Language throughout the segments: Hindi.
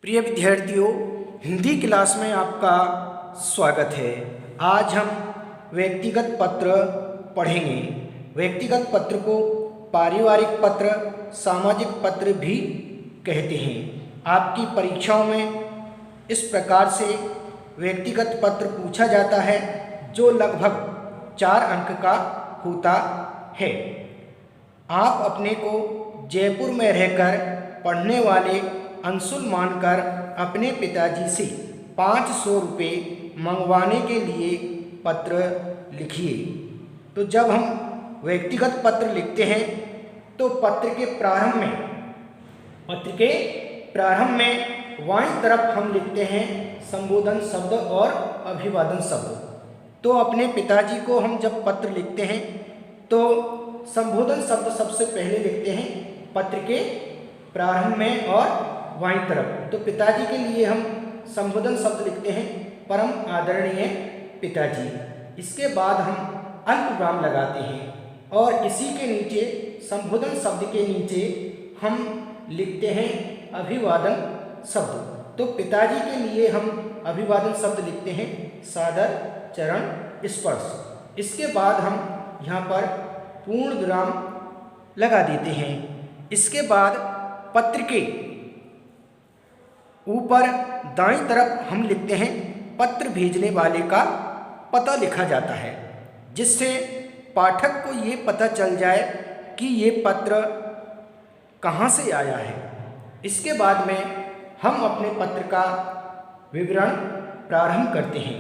प्रिय विद्यार्थियों, हिंदी क्लास में आपका स्वागत है। आज हम व्यक्तिगत पत्र पढ़ेंगे। व्यक्तिगत पत्र को पारिवारिक पत्र, सामाजिक पत्र भी कहते हैं। आपकी परीक्षाओं में इस प्रकार से व्यक्तिगत पत्र पूछा जाता है जो लगभग 4 अंक का होता है। आप अपने को जयपुर में रहकर पढ़ने वाले अंशुल मानकर अपने पिताजी से 500 रुपये मंगवाने के लिए पत्र लिखिए। तो जब हम व्यक्तिगत पत्र लिखते हैं तो पत्र के प्रारंभ में बाईं तरफ हम लिखते हैं संबोधन शब्द और अभिवादन शब्द। तो अपने पिताजी को हम जब पत्र लिखते हैं तो संबोधन शब्द सबसे पहले लिखते हैं पत्र के प्रारंभ में और बाईं तरफ। तो पिताजी के लिए हम संबोधन शब्द लिखते हैं परम आदरणीय पिताजी। इसके बाद हम अल्पविराम लगाते हैं और इसी के नीचे संबोधन शब्द के नीचे हम लिखते हैं अभिवादन शब्द। तो पिताजी के लिए हम अभिवादन शब्द लिखते हैं सादर चरण स्पर्श। इसके बाद हम यहाँ पर पूर्ण विराम लगा देते हैं। इसके बाद पत्र के ऊपर दाईं तरफ हम लिखते हैं पत्र भेजने वाले का पता लिखा जाता है, जिससे पाठक को ये पता चल जाए कि ये पत्र कहाँ से आया है। इसके बाद में हम अपने पत्र का विवरण प्रारंभ करते हैं।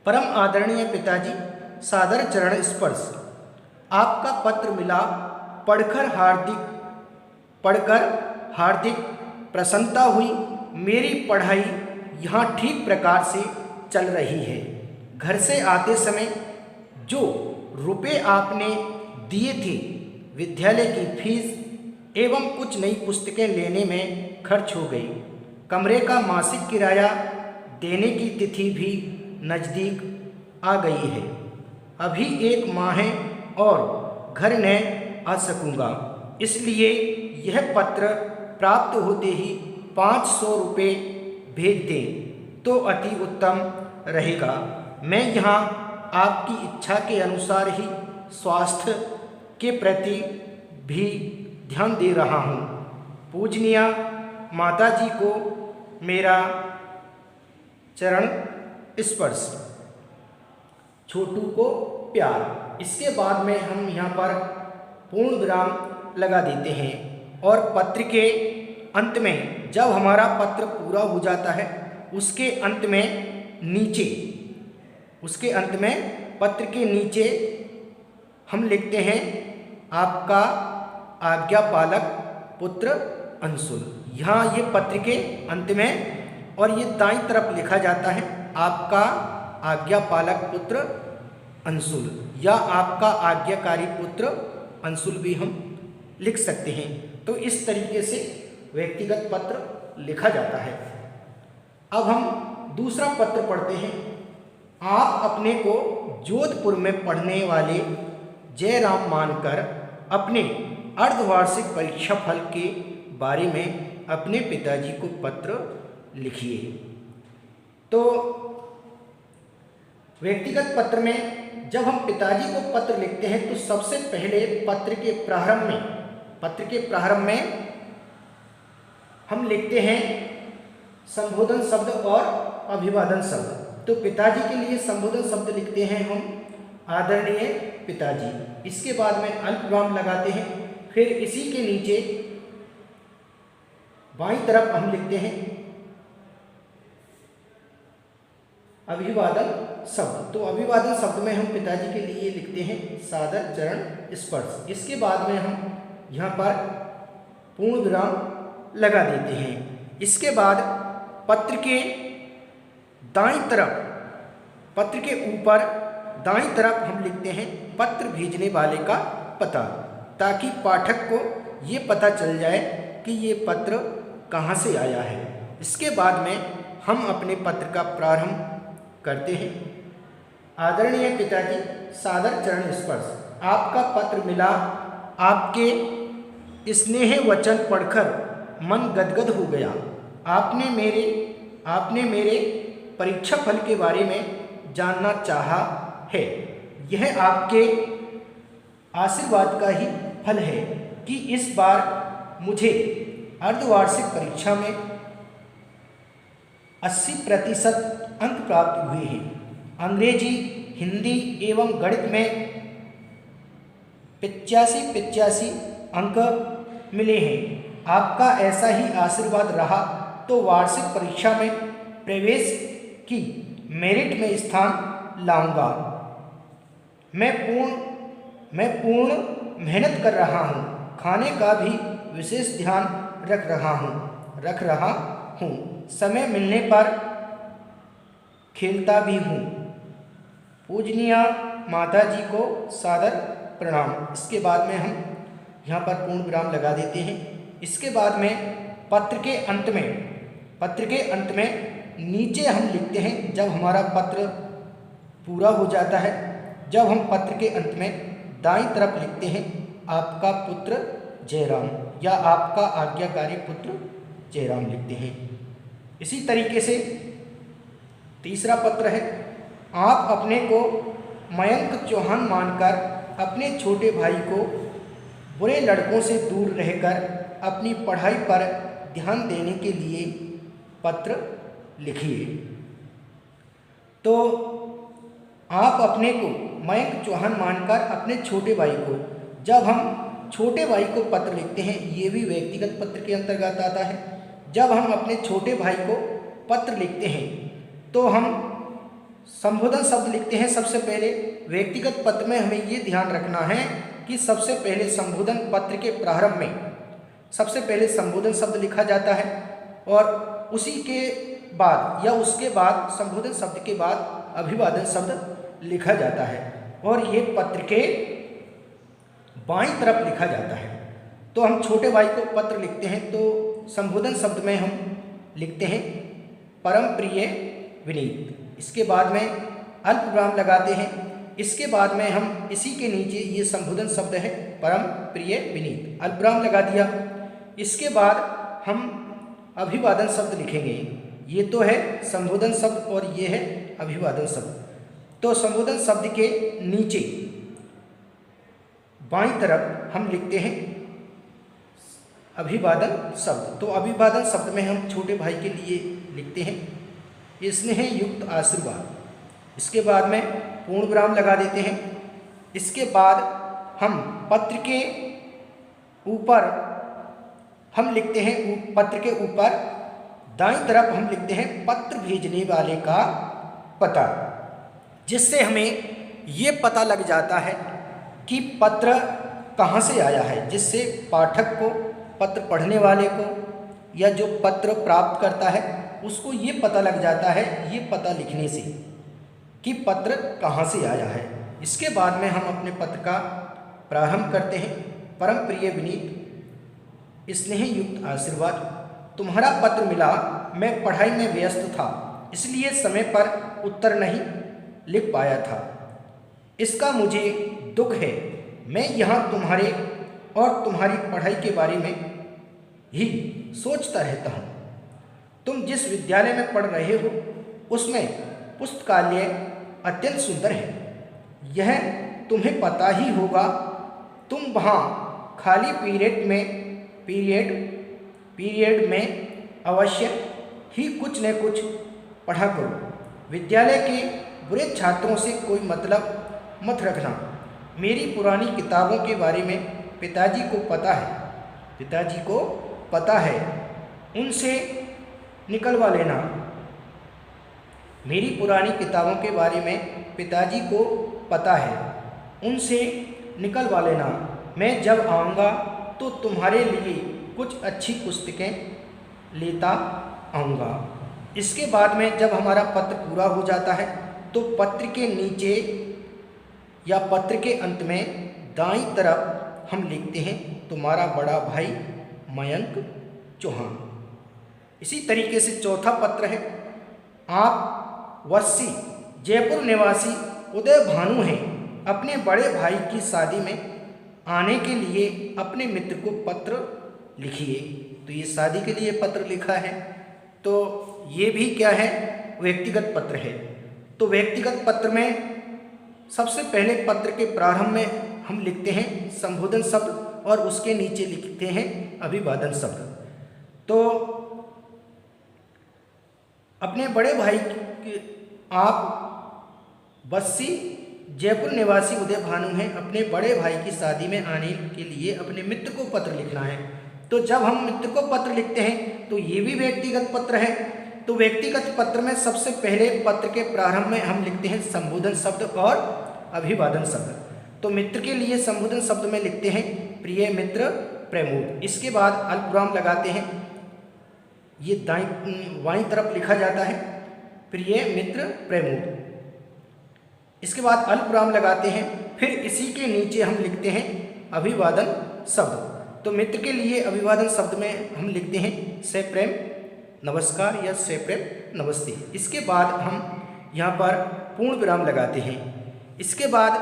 परम आदरणीय पिताजी, सादर चरण स्पर्श। आपका पत्र मिला, पढ़कर हार्दिक प्रसन्नता हुई। मेरी पढ़ाई यहाँ ठीक प्रकार से चल रही है। घर से आते समय जो रुपए आपने दिए थे विद्यालय की फीस एवं कुछ नई पुस्तकें लेने में खर्च हो गई। कमरे का मासिक किराया देने की तिथि भी नज़दीक आ गई है। अभी 1 माह है और घर न आ सकूँगा, इसलिए यह पत्र प्राप्त होते ही 500 रुपये भेज दें तो अति उत्तम रहेगा। मैं यहाँ आपकी इच्छा के अनुसार ही स्वास्थ्य के प्रति भी ध्यान दे रहा हूँ। पूजनीय माताजी को मेरा चरण स्पर्श। छोटू को प्यार। इसके बाद में हम यहाँ पर पूर्ण विराम लगा देते हैं और पत्र के अंत में जब हमारा पत्र पूरा हो जाता है उसके अंत में पत्र के नीचे हम लिखते हैं आपका आज्ञापालक पुत्र अंशुल। यहाँ ये पत्र के अंत में और ये दाईं तरफ लिखा जाता है आपका आज्ञापालक पुत्र अंशुल या आपका आज्ञाकारी पुत्र अंशुल भी हम लिख सकते हैं। तो इस तरीके से व्यक्तिगत पत्र लिखा जाता है। अब हम दूसरा पत्र पढ़ते हैं। आप अपने को जोधपुर में पढ़ने वाले जयराम मानकर अपने अर्धवार्षिक परीक्षा फल के बारे में अपने पिताजी को पत्र लिखिए। तो व्यक्तिगत पत्र में जब हम पिताजी को पत्र लिखते हैं तो सबसे पहले पत्र के प्रारंभ में हम लिखते हैं संबोधन शब्द और अभिवादन शब्द। तो पिताजी के लिए संबोधन शब्द लिखते हैं हम आदरणीय पिताजी। इसके बाद में अल्पविराम लगाते हैं। फिर इसी के नीचे बाईं तरफ हम लिखते हैं अभिवादन शब्द। तो अभिवादन शब्द में हम पिताजी के लिए लिखते हैं सादर चरण स्पर्श। इसके बाद में हम यहाँ पर पूर्ण विराम लगा देते हैं। इसके बाद पत्र के ऊपर दाईं तरफ हम लिखते हैं पत्र भेजने वाले का पता, ताकि पाठक को ये पता चल जाए कि ये पत्र कहाँ से आया है। इसके बाद में हम अपने पत्र का प्रारंभ करते हैं। आदरणीय पिताजी, सादर चरण स्पर्श। आपका पत्र मिला, आपके स्नेह वचन पढ़कर मन गदगद हो गया। आपने मेरे परीक्षा फल के बारे में जानना चाहा है। यह आपके आशीर्वाद का ही फल है कि इस बार मुझे अर्धवार्षिक परीक्षा में 80% अंक प्राप्त हुए हैं। अंग्रेजी, हिंदी एवं गणित में 85 अंक मिले हैं। आपका ऐसा ही आशीर्वाद रहा तो वार्षिक परीक्षा में प्रवेश की मेरिट में स्थान लाऊंगा। मैं पूर्ण मेहनत कर रहा हूँ। खाने का भी विशेष ध्यान रख रहा हूँ। समय मिलने पर खेलता भी हूँ। पूजनीय माता जी को सादर प्रणाम। इसके बाद में हम यहाँ पर पूर्ण विराम लगा देते हैं। इसके बाद में पत्र के अंत में नीचे हम लिखते हैं, जब हमारा पत्र पूरा हो जाता है, जब हम पत्र के अंत में दाईं तरफ लिखते हैं आपका पुत्र जयराम या आपका आज्ञाकारी पुत्र जयराम लिखते हैं। इसी तरीके से तीसरा पत्र है, आप अपने को मयंक चौहान मानकर अपने छोटे भाई को बुरे लड़कों से दूर रहकर अपनी पढ़ाई पर ध्यान देने के लिए पत्र लिखिए। तो आप अपने को मयंक चौहान मानकर अपने छोटे भाई को, जब हम छोटे भाई को पत्र लिखते हैं, ये भी व्यक्तिगत पत्र के अंतर्गत आता है। जब हम अपने छोटे भाई को पत्र लिखते हैं तो हम संबोधन शब्द लिखते हैं। सबसे पहले व्यक्तिगत पत्र में हमें ये ध्यान रखना है कि सबसे पहले संबोधन पत्र के प्रारंभ में सबसे पहले संबोधन शब्द लिखा जाता है और उसी के बाद या उसके बाद संबोधन शब्द के बाद अभिवादन शब्द लिखा जाता है और ये पत्र के बाईं तरफ लिखा जाता है। तो हम छोटे भाई को पत्र लिखते हैं तो संबोधन शब्द में हम लिखते हैं परम प्रिय विनीत। इसके बाद में अल्प विराम लगाते हैं। इसके बाद में हम इसी के नीचे ये संबोधन शब्द है परम प्रिय विनीत, अल्प विराम लगा दिया। इसके बाद हम अभिवादन शब्द लिखेंगे। ये तो है संबोधन शब्द और ये है अभिवादन शब्द। तो संबोधन शब्द के नीचे बाईं तरफ हम लिखते हैं अभिवादन शब्द। तो अभिवादन शब्द में हम छोटे भाई के लिए लिखते हैं स्नेह युक्त आशीर्वाद। इसके बाद में पूर्ण विराम लगा देते हैं। इसके बाद हम पत्र के ऊपर हम लिखते हैं, पत्र के ऊपर दाईं तरफ हम लिखते हैं पत्र भेजने वाले का पता, जिससे हमें ये पता लग जाता है कि पत्र कहाँ से आया है, जिससे पाठक को, पत्र पढ़ने वाले को या जो पत्र प्राप्त करता है उसको ये पता लग जाता है, ये पता लिखने से कि पत्र कहाँ से आया है। इसके बाद में हम अपने पत्र का प्रारंभ करते हैं। परम प्रिय विनीत, स्नेह युक्त आशीर्वाद, तुम्हारा पत्र मिला। मैं पढ़ाई में व्यस्त था इसलिए समय पर उत्तर नहीं लिख पाया था। इसका मुझे दुख है। मैं यहाँ तुम्हारे और तुम्हारी पढ़ाई के बारे में ही सोचता रहता हूँ। तुम जिस विद्यालय में पढ़ रहे हो उसमें पुस्तकालय अत्यंत सुंदर है, यह तुम्हें पता ही होगा। तुम वहाँ खाली पीरियड में अवश्य ही कुछ न कुछ पढ़ा करो। विद्यालय के बुरे छात्रों से कोई मतलब मत रखना। मेरी पुरानी किताबों के बारे में पिताजी को पता है, उनसे निकलवा लेना। मेरी पुरानी किताबों के बारे में पिताजी को पता है, उनसे निकलवा लेना। मैं जब आऊँगा तो तुम्हारे लिए कुछ अच्छी पुस्तकें लेता आऊँगा। इसके बाद में जब हमारा पत्र पूरा हो जाता है तो पत्र के नीचे या पत्र के अंत में दाईं तरफ हम लिखते हैं तुम्हारा बड़ा भाई मयंक चौहान। इसी तरीके से चौथा पत्र है, आप वस्सी जयपुर निवासी उदय भानु हैं। अपने बड़े भाई की शादी में आने के लिए अपने मित्र को पत्र लिखिए। तो ये शादी के लिए पत्र लिखा है। तो ये भी क्या है, व्यक्तिगत पत्र है। तो व्यक्तिगत पत्र में सबसे पहले पत्र के प्रारंभ में हम लिखते हैं संबोधन शब्द और उसके नीचे लिखते हैं अभिवादन शब्द। तो अपने बड़े भाई के, आप बस्सी जयपुर निवासी उदय भानु हैं, अपने बड़े भाई की शादी में आने के लिए अपने मित्र को पत्र लिखना है। तो जब हम मित्र को पत्र लिखते हैं तो ये भी व्यक्तिगत पत्र है। तो व्यक्तिगत पत्र में सबसे पहले पत्र के प्रारंभ में हम लिखते हैं संबोधन शब्द और अभिवादन शब्द। तो मित्र के लिए संबोधन शब्द में लिखते हैं प्रिय मित्र प्रमोद। इसके बाद अल्पविराम लगाते हैं, ये बाईं तरफ लिखा जाता है प्रिय मित्र प्रमोद। इसके बाद अल्पविराम लगाते हैं, फिर इसी के नीचे हम लिखते हैं अभिवादन शब्द। तो मित्र के लिए अभिवादन शब्द में हम लिखते हैं सप्रेम नमस्कार या सप्रेम नमस्ते। इसके बाद हम यहाँ पर पूर्ण विराम लगाते हैं। इसके बाद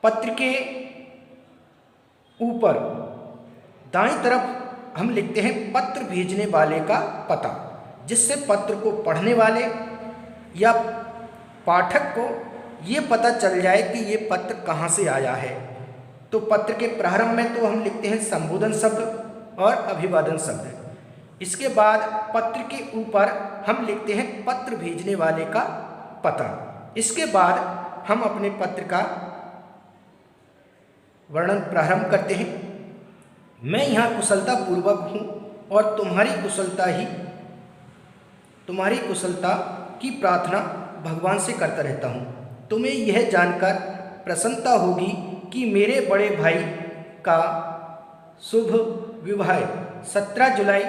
पत्र के ऊपर दाईं तरफ हम लिखते हैं पत्र भेजने वाले का पता, जिससे पत्र को पढ़ने वाले या पाठक को ये पता चल जाए कि ये पत्र कहाँ से आया है। तो पत्र के प्रारंभ में तो हम लिखते हैं संबोधन शब्द और अभिवादन शब्द। इसके बाद पत्र के ऊपर हम लिखते हैं पत्र भेजने वाले का पता। इसके बाद हम अपने पत्र का वर्णन प्रारंभ करते हैं। मैं यहाँ कुशलतापूर्वक हूँ और तुम्हारी कुशलता की प्रार्थना भगवान से करता रहता हूँ। तुम्हें यह जानकर प्रसन्नता होगी कि मेरे बड़े भाई का शुभ विवाह 17 जुलाई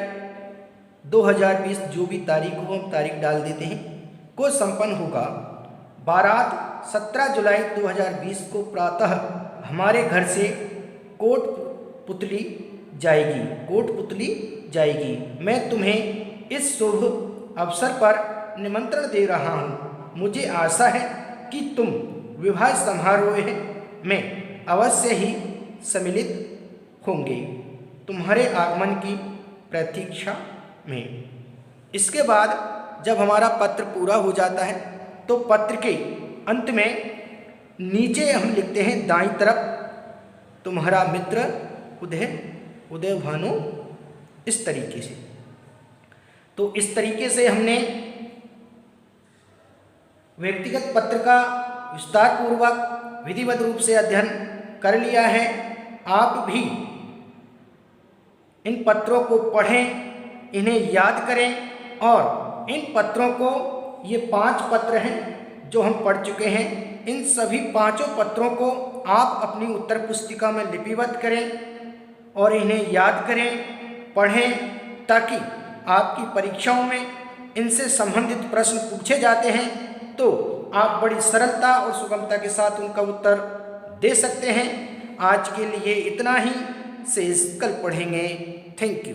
2020, जो भी तारीख हो हम तारीख डाल देते हैं, को संपन्न होगा। बारात 17 जुलाई 2020 को प्रातः हमारे घर से कोटपुतली जाएगी। मैं तुम्हें इस शुभ अवसर पर निमंत्रण दे रहा हूँ। मुझे आशा है कि तुम विवाह समारोह में अवश्य ही सम्मिलित होंगे। तुम्हारे आगमन की प्रतीक्षा में। इसके बाद जब हमारा पत्र पूरा हो जाता है तो पत्र के अंत में नीचे हम लिखते हैं दाईं तरफ तुम्हारा मित्र उदय भानु। इस तरीके से, तो इस तरीके से हमने व्यक्तिगत पत्र का विस्तार पूर्वक विधिवत रूप से अध्ययन कर लिया है। आप भी इन पत्रों को पढ़ें, इन्हें याद करें और इन पत्रों को, ये 5 पत्र हैं जो हम पढ़ चुके हैं, इन सभी 5 पत्रों को आप अपनी उत्तर पुस्तिका में लिपिबद्ध करें और इन्हें याद करें, पढ़ें, ताकि आपकी परीक्षाओं में इनसे संबंधित प्रश्न पूछे जाते हैं तो आप बड़ी सरलता और सुगमता के साथ उनका उत्तर दे सकते हैं। आज के लिए इतना ही, शेष कल पढ़ेंगे। Thank you.